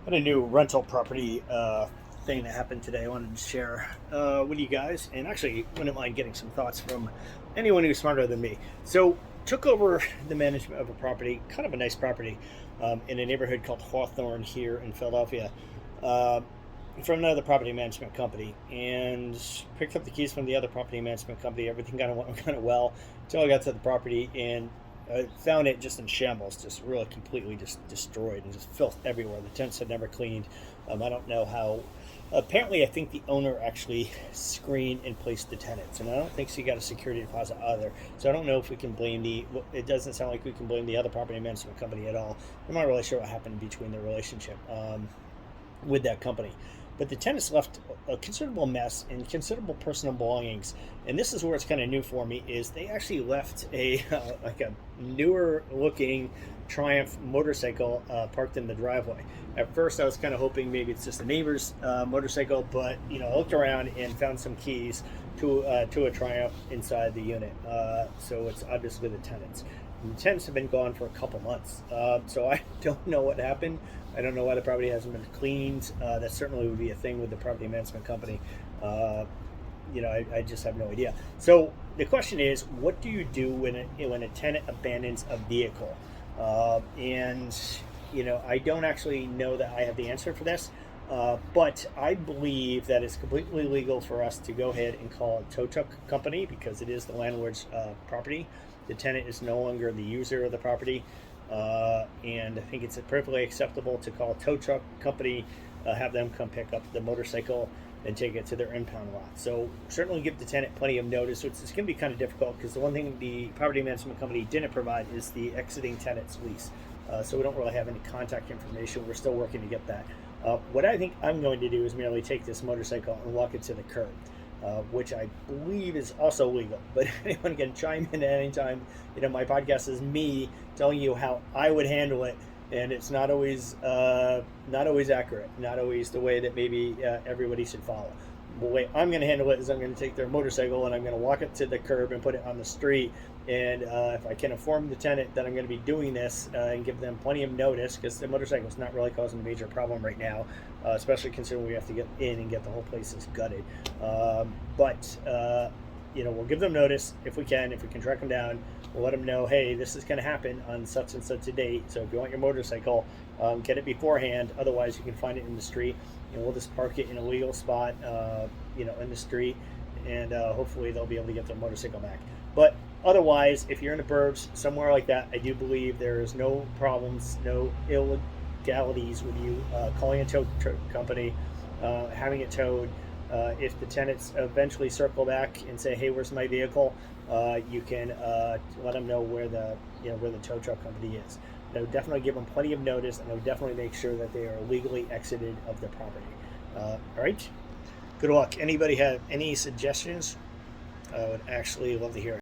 Had a new rental property thing that happened today. I wanted to share with you guys, and actually wouldn't mind getting some thoughts from anyone who's smarter than me. So, took over the management of a property, kind of a nice property, in a neighborhood called Hawthorne here in Philadelphia, uh, from another property management company, and picked up the keys from the other property management company. Everything kind of went kind of well until I got to the property and I found it just in shambles, just really completely just destroyed and just filth everywhere. The tents had never cleaned. I don't know how. Apparently, I think the owner actually screened and placed the tenants, and I don't think she got a security deposit either. So I don't know if we can blame the. It doesn't sound like we can blame the other property management company at all. I'm not really sure what happened between their relationship with that company. But the tenants left a considerable mess and considerable personal belongings. And this is where it's kind of new for me: is they actually left a like a newer looking Triumph motorcycle parked in the driveway. At first, I was kind of hoping maybe it's just a neighbor's motorcycle, but I looked around and found some keys to a Triumph inside the unit. So it's obviously the tenants. And the tenants have been gone for a couple months, so I don't know what happened. I don't know why the property hasn't been cleaned. That certainly would be a thing with the property management company. I just have no idea. So the question is, what do you do when a tenant abandons a vehicle? I don't actually know that I have the answer for this. But I believe that it's completely legal for us to go ahead and call a tow truck company because it is the landlord's property. The tenant is no longer the user of the property. And I think it's perfectly acceptable to call a tow truck company, have them come pick up the motorcycle and take it to their impound lot. So certainly give the tenant plenty of notice. So it's going to be kind of difficult because the one thing the property management company didn't provide is the exiting tenant's lease. So we don't really have any contact information. We're still working to get that. What I think I'm going to do is merely take this motorcycle and walk it to the curb, which I believe is also legal. But anyone can chime in at any time. My podcast is me telling you how I would handle it, and it's not always accurate, not always the way that maybe everybody should follow. The way I'm going to handle it is I'm going to take their motorcycle and I'm going to walk it to the curb and put it on the street. And if I can inform the tenant that I'm going to be doing this and give them plenty of notice, because the motorcycle is not really causing a major problem right now, especially considering we have to get in and get the whole place gutted. We'll give them notice if we can. If we can track them down, we'll let them know, hey, this is going to happen on such and such a date. So if you want your motorcycle, get it beforehand. Otherwise, you can find it in the street, and we'll just park it in a legal spot, in the street, and hopefully they'll be able to get their motorcycle back. But otherwise, if you're in the burbs, somewhere like that, I do believe there is no problems, no illegalities with you calling a tow company, having it towed. If the tenants eventually circle back and say, "Hey, where's my vehicle?" You can let them know where the tow truck company is. That would definitely give them plenty of notice, and it would definitely make sure that they are legally exited of the property. All right. Good luck. Anybody have any suggestions? I would actually love to hear it.